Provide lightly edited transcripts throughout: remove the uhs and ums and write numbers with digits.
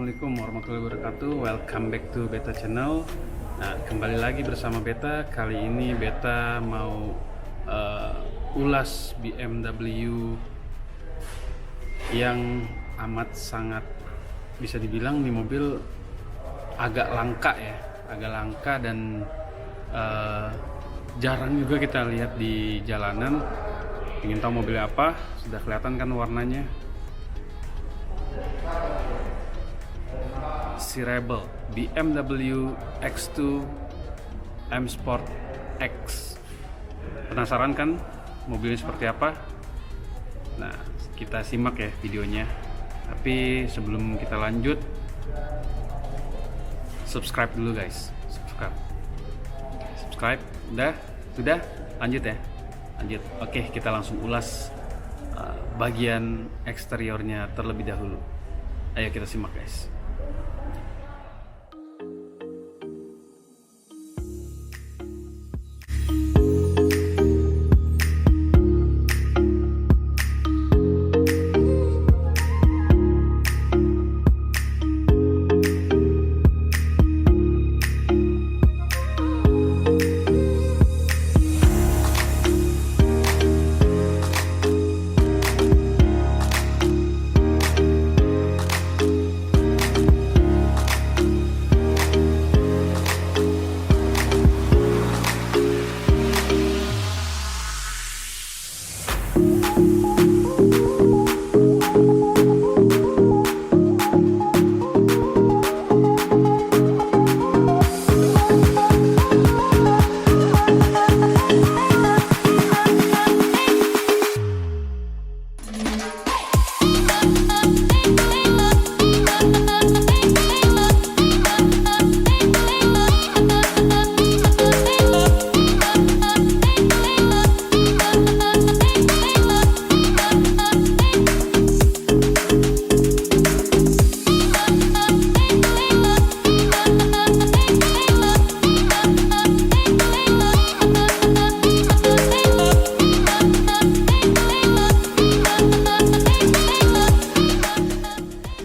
Assalamualaikum warahmatullahi wabarakatuh. Welcome back to Beta Channel. Nah, kembali lagi bersama Beta. Kali ini Beta mau ulas BMW yang amat sangat bisa dibilang nih mobil agak langka ya, agak langka dan jarang juga kita lihat di jalanan. Ingin tahu mobilnya apa? Sudah kelihatan kan warnanya? Si Rebel BMW X2 M Sport X. Penasaran kan mobilnya seperti apa? Nah, kita simak ya videonya. Tapi sebelum kita lanjut, subscribe dulu guys. Subscribe. Sudah? Lanjut ya. Lanjut. Oke, kita langsung ulas bagian eksteriornya terlebih dahulu. Ayo kita simak guys.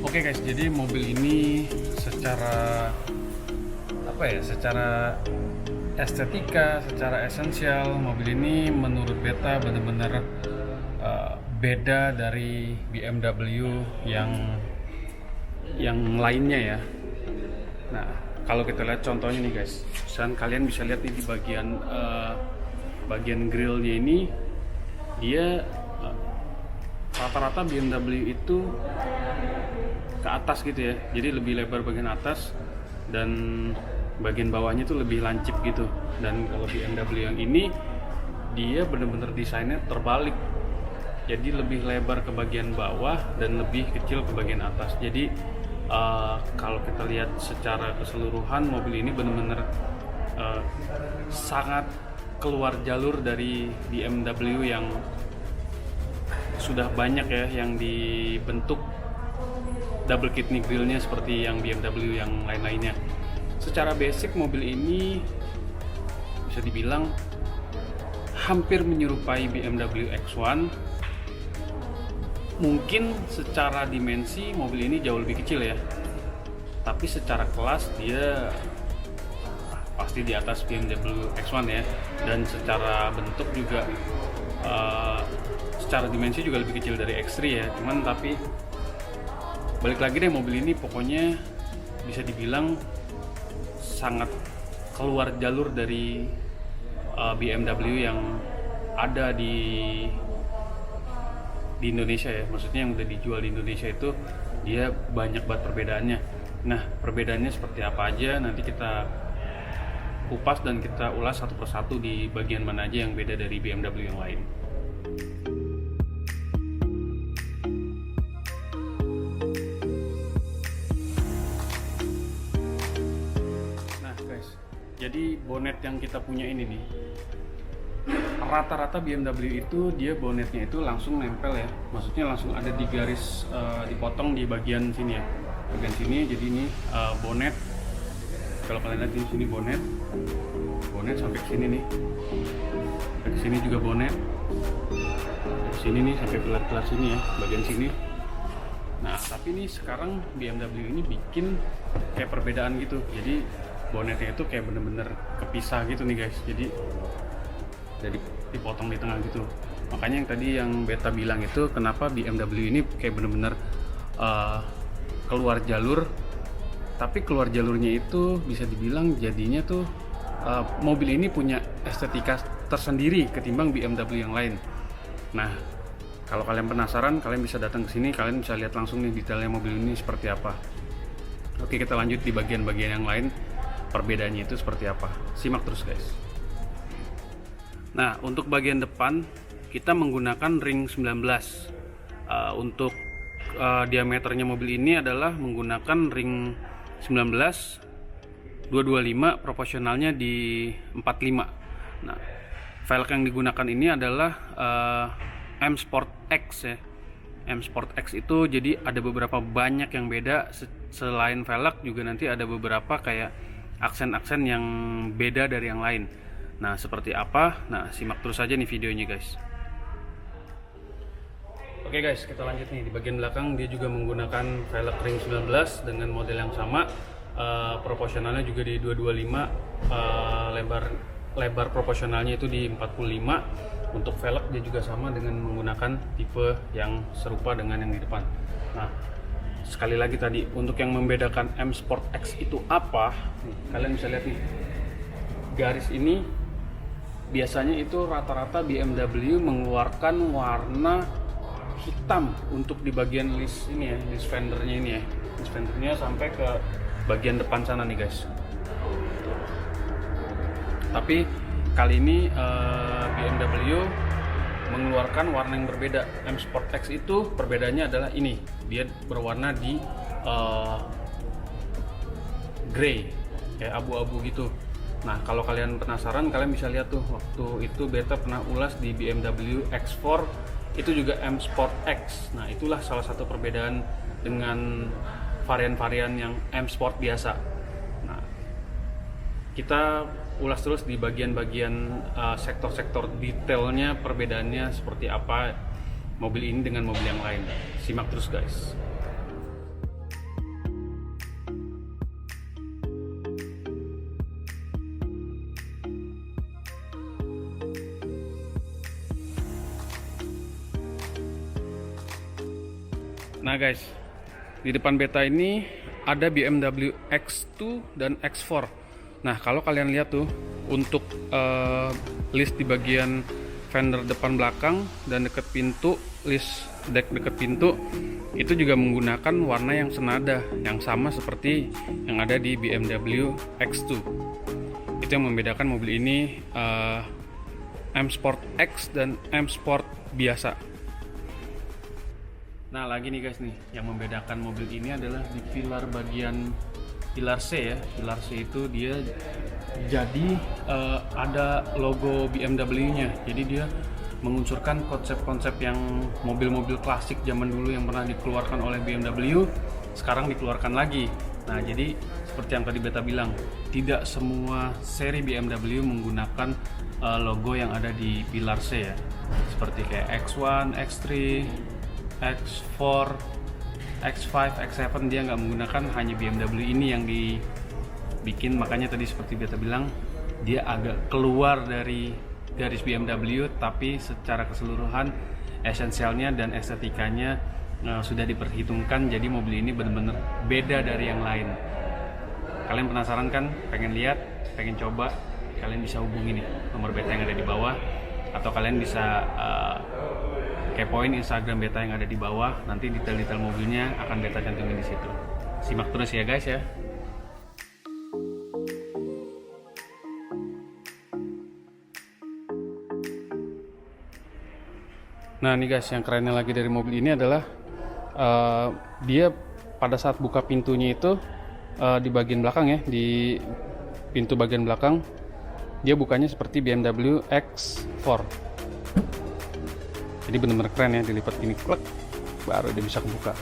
Oke guys, jadi mobil ini secara secara estetika, secara esensial, mobil ini menurut Beta benar-benar beda dari BMW yang lainnya ya. Nah, kalau kita lihat contohnya nih guys, dan kalian bisa lihat nih di bagian grillnya ini, dia rata-rata BMW itu ke atas gitu ya, jadi lebih lebar bagian atas dan bagian bawahnya tuh lebih lancip gitu. Dan kalau BMW yang ini dia bener-bener desainnya terbalik, jadi lebih lebar ke bagian bawah dan lebih kecil ke bagian atas. Jadi kalau kita lihat secara keseluruhan, mobil ini bener-bener sangat keluar jalur dari BMW yang sudah banyak ya yang dibentuk double kidney grillnya seperti yang BMW yang lain-lainnya. Secara basic mobil ini bisa dibilang hampir menyerupai BMW X1. Mungkin secara dimensi mobil ini jauh lebih kecil ya, tapi secara kelas dia pasti di atas BMW X1 ya. Dan secara bentuk juga secara dimensi juga lebih kecil dari X3 ya. Cuman tapi balik lagi deh, mobil ini pokoknya bisa dibilang sangat keluar jalur dari BMW yang ada di Indonesia ya. Maksudnya yang udah dijual di Indonesia itu dia banyak banget perbedaannya. Nah, perbedaannya seperti apa aja nanti kita kupas dan kita ulas satu persatu di bagian mana aja yang beda dari BMW yang lain. Jadi bonet yang kita punya ini nih, rata-rata BMW itu dia bonetnya itu langsung nempel ya, maksudnya langsung ada di garis dipotong di bagian sini ya, bagian sini. Jadi ini bonet, kalau kalian lihat di sini bonet sampai ke sini nih, sampai ke sini juga bonet, sini nih sampai pelat-pelat sini ya, bagian sini. Nah, Tapi nih sekarang BMW ini bikin kayak perbedaan gitu. Jadi bonetnya itu kayak bener-bener kepisah gitu nih guys. Jadi dipotong di tengah gitu. Makanya yang tadi yang Beta bilang itu kenapa BMW ini kayak bener-bener keluar jalur. Tapi keluar jalurnya itu bisa dibilang jadinya tuh mobil ini punya estetika tersendiri ketimbang BMW yang lain. Nah, kalau kalian penasaran, kalian bisa datang ke sini, kalian bisa lihat langsung nih detailnya mobil ini seperti apa. Oke, kita lanjut di bagian-bagian yang lain. Perbedaannya itu seperti apa? Simak terus guys. Nah, untuk bagian depan kita menggunakan ring 19. Untuk diameternya mobil ini adalah menggunakan ring 19 225, proporsionalnya di 45. Nah, velg yang digunakan ini adalah M Sport X ya. M Sport X itu jadi ada beberapa banyak yang beda. Selain velg juga nanti ada beberapa kayak aksen-aksen yang beda dari yang lain. Nah, seperti apa? Nah, simak terus aja nih videonya guys. Oke guys, kita lanjut nih. Di bagian belakang dia juga menggunakan velg ring 19 dengan model yang sama. Proporsionalnya juga di 225, lebar proporsionalnya itu di 45. Untuk velg dia juga sama dengan menggunakan tipe yang serupa dengan yang di depan. Nah, sekali lagi tadi untuk yang membedakan M Sport X itu apa? Nih, kalian bisa lihat nih. Garis ini biasanya itu rata-rata BMW mengeluarkan warna hitam untuk di bagian list ini ya, list fendernya ini ya. List fendernya sampai ke bagian depan sana nih guys. Tapi kali ini BMW mengeluarkan warna yang berbeda. M Sport X itu perbedaannya adalah ini, dia berwarna di grey, kayak abu-abu gitu. Nah, kalau kalian penasaran, kalian bisa lihat tuh waktu itu Beta pernah ulas di BMW X4 itu juga M Sport X. Nah, itulah salah satu perbedaan dengan varian-varian yang M Sport biasa. Nah, kita ulas terus di bagian-bagian sektor-sektor detailnya, perbedaannya seperti apa mobil ini dengan mobil yang lain. Simak terus guys. Nah guys, di depan Beta ini ada BMW X2 dan X4. Nah, kalau kalian lihat tuh untuk list di bagian fender depan belakang dan deket pintu, list deck deket pintu itu juga menggunakan warna yang senada, yang sama seperti yang ada di BMW X2. Itu yang membedakan mobil ini M Sport X dan M Sport biasa. Nah, lagi nih guys nih, yang membedakan mobil ini adalah di pilar bagian pilar C ya. Pilar C itu dia jadi ada logo BMW-nya. Jadi dia mengunsurkan konsep-konsep yang mobil-mobil klasik zaman dulu yang pernah dikeluarkan oleh BMW, sekarang dikeluarkan lagi. Nah, jadi seperti yang tadi Beta bilang, tidak semua seri BMW menggunakan logo yang ada di pilar C ya. Seperti kayak X1, X3, X4, X5, X7 dia nggak menggunakan, hanya BMW ini yang dibikin. Makanya tadi seperti Beta bilang, dia agak keluar dari garis BMW, tapi secara keseluruhan esensialnya dan estetikanya sudah diperhitungkan. Jadi mobil ini benar-benar beda dari yang lain. Kalian penasaran kan? Pengen lihat, pengen coba? Kalian bisa hubungi nih nomor Beta yang ada di bawah, atau kalian bisa kepoin Instagram Beta yang ada di bawah. Nanti detail-detail mobilnya akan Beta cantumin di situ. Simak terus ya guys ya. Nah nih guys, yang kerennya lagi dari mobil ini adalah dia pada saat buka pintunya itu di bagian belakang ya, di pintu bagian belakang dia bukanya seperti BMW X4. Jadi benar-benar keren ya, dilipat gini, klek, baru dia bisa kebuka.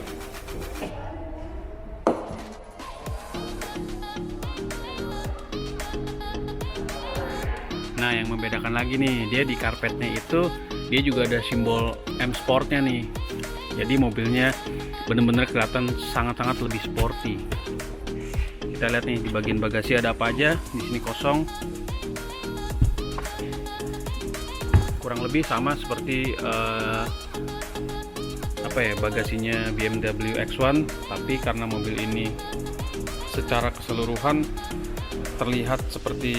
Nah, yang membedakan lagi nih, dia di karpetnya itu dia juga ada simbol M Sportnya nih. Jadi mobilnya bener-bener kelihatan sangat-sangat lebih sporty. Kita lihat nih di bagian bagasi ada apa aja. Di sini kosong. Kurang lebih sama seperti bagasinya BMW X1, tapi karena mobil ini secara keseluruhan terlihat seperti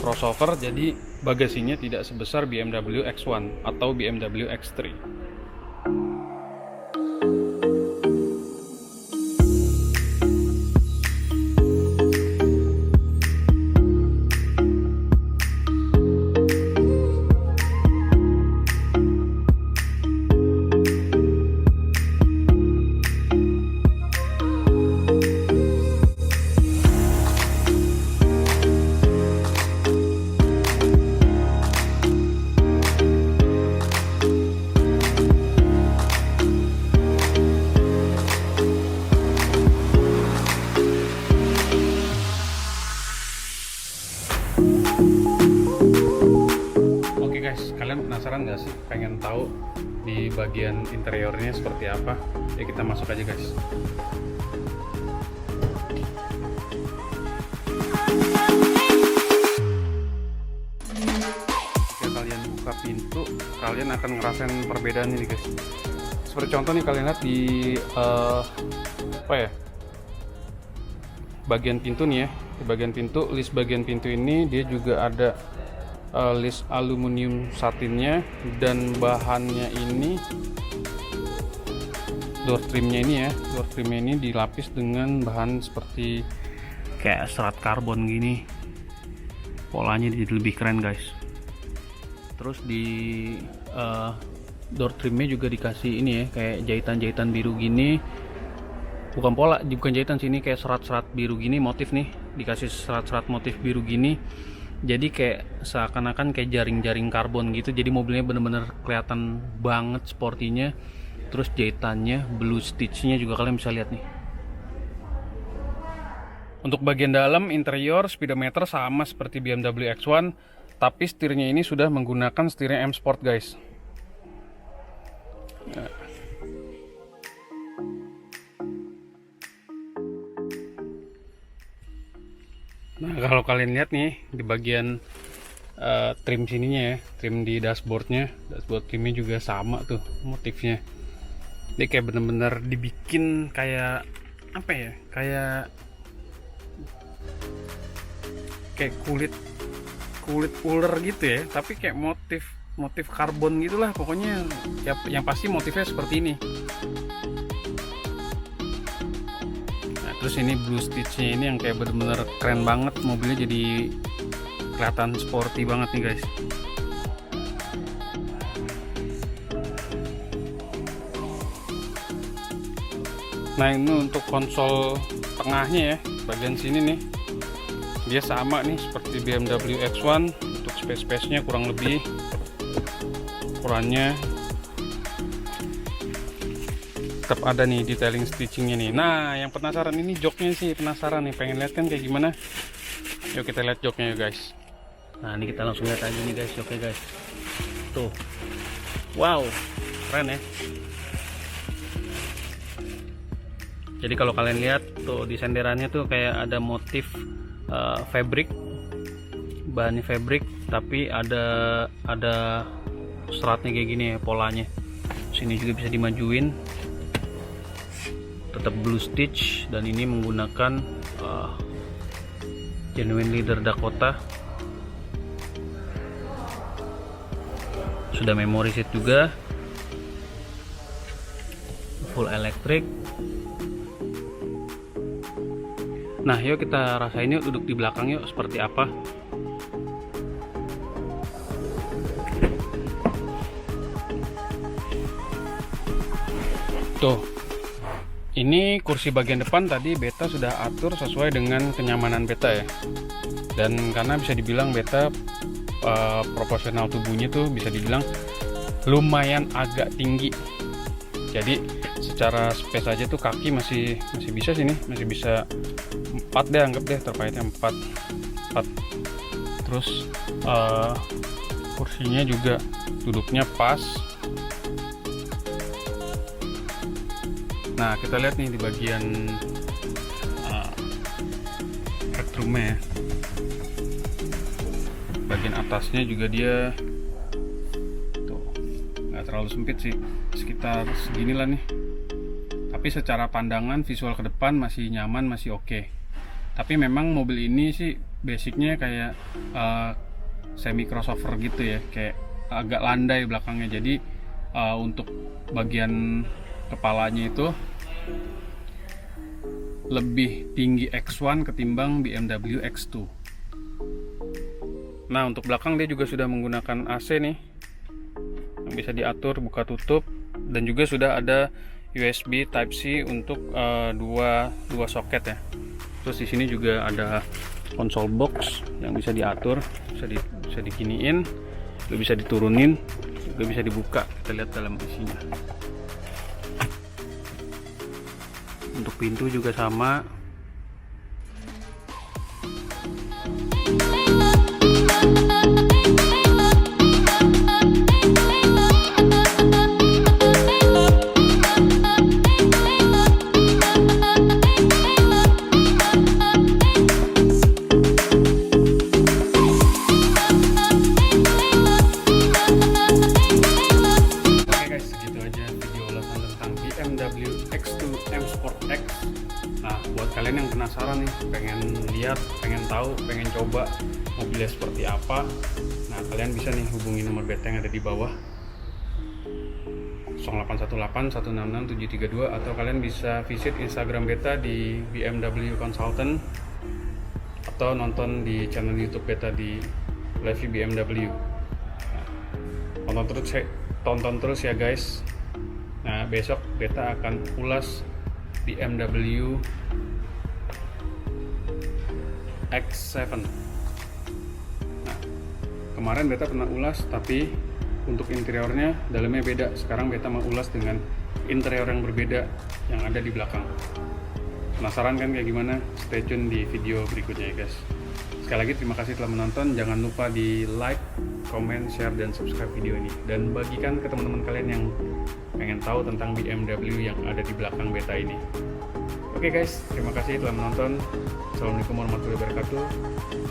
crossover, jadi bagasinya tidak sebesar BMW X1 atau BMW X3. Oke guys, kalian penasaran nggak sih pengen tahu di bagian interiornya seperti apa? Ya kita masuk aja guys. Oke, kalian buka pintu, kalian akan ngerasain perbedaan ini guys. Seperti contoh nih, kalian lihat di bagian pintu nih ya. Di bagian pintu, list bagian pintu ini dia juga ada list aluminium satinnya, dan bahannya ini door trimnya ini ya, door trimnya ini dilapis dengan bahan seperti kayak serat karbon gini. Polanya jadi lebih keren guys. Terus di door trimnya juga dikasih ini ya, kayak jahitan-jahitan biru gini. Bukan jahitan sini, kayak serat-serat biru gini, motif nih, dikasih serat-serat motif biru gini. Jadi kayak seakan-akan kayak jaring-jaring karbon gitu. Jadi mobilnya bener-bener kelihatan banget sportinya. Terus jahitannya, blue stitchnya juga kalian bisa lihat nih. Untuk bagian dalam interior, speedometer sama seperti BMW X1, tapi setirnya ini sudah menggunakan setirnya M Sport guys. Nah, kalau kalian lihat nih di bagian trim sininya ya, trim di dashboardnya, dashboard trimnya juga sama tuh motifnya. Dia kayak bener-bener dibikin kayak apa ya, kayak kulit ular gitu ya, tapi kayak motif karbon gitulah pokoknya ya, yang pasti motifnya seperti ini. Terus ini blue stitchnya ini yang kayak bener-bener keren banget, mobilnya jadi kelihatan sporty banget nih guys. Nah, ini untuk konsol tengahnya ya, bagian sini nih dia sama nih seperti BMW X1. Untuk space-nya kurang lebih ukurannya tetap ada nih detailing stitchingnya nih. Nah, yang penasaran ini joknya sih, penasaran nih, pengen lihat kan kayak gimana. Yuk kita lihat joknya ya guys. Nah, ini kita langsung lihat aja nih guys joknya guys. Tuh, wow, keren ya. Jadi kalau kalian lihat tuh di senderannya tuh kayak ada motif fabric, bahannya fabric, tapi ada seratnya kayak gini ya polanya. Sini juga bisa dimajuin. Tetap blue stitch, dan ini menggunakan genuine leather Dakota. Sudah memory seat juga, full electric. Nah, yuk kita rasain yuk duduk di belakang yuk seperti apa. Tuh, ini kursi bagian depan tadi Beta sudah atur sesuai dengan kenyamanan Beta ya. Dan karena bisa dibilang Beta proporsional tubuhnya tuh bisa dibilang lumayan agak tinggi. Jadi secara space aja tuh kaki masih bisa sini, masih bisa 4 deh, anggap deh terpaitnya 4. Terus kursinya juga duduknya pas. Nah, kita lihat nih di bagian headroomnya ya. Bagian atasnya juga dia tuh nggak terlalu sempit sih, sekitar seginilah nih. Tapi secara pandangan visual ke depan masih nyaman, masih oke. Tapi memang mobil ini sih basicnya kayak semi crossover gitu ya, kayak agak landai belakangnya. Jadi untuk bagian kepalanya itu lebih tinggi X1 ketimbang BMW X2. Nah, untuk belakang dia juga sudah menggunakan AC nih, yang bisa diatur buka tutup, dan juga sudah ada USB Type C untuk dua soket ya. Terus di sini juga ada console box yang bisa diatur, bisa diginiin, juga bisa diturunin, juga bisa dibuka. Kita lihat dalam isinya. Untuk pintu juga sama. BMW X2 M Sport X. Nah, buat kalian yang penasaran nih, pengen lihat, pengen tahu, pengen coba mobilnya seperti apa, nah kalian bisa nih hubungi nomor beta yang ada di bawah 0818 166 732, atau kalian bisa visit Instagram beta di BMW Consultant, atau nonton di channel YouTube beta di Levy BMW. Nah, tonton terus ya guys. Nah, besok beta akan ulas BMW X7. Nah, kemarin beta pernah ulas, tapi untuk interiornya dalamnya beda. Sekarang beta mau ulas dengan interior yang berbeda yang ada di belakang. Penasaran kan kayak gimana? Stay tune di video berikutnya ya guys. Sekali lagi terima kasih telah menonton. Jangan lupa di like, comment, share, dan subscribe video ini, dan bagikan ke teman-teman kalian yang pengen tahu tentang BMW yang ada di belakang beta ini. Oke guys, terima kasih telah menonton. Assalamualaikum warahmatullahi wabarakatuh.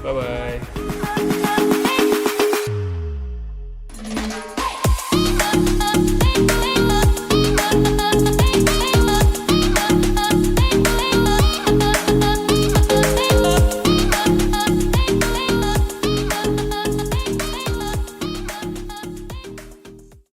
Bye bye.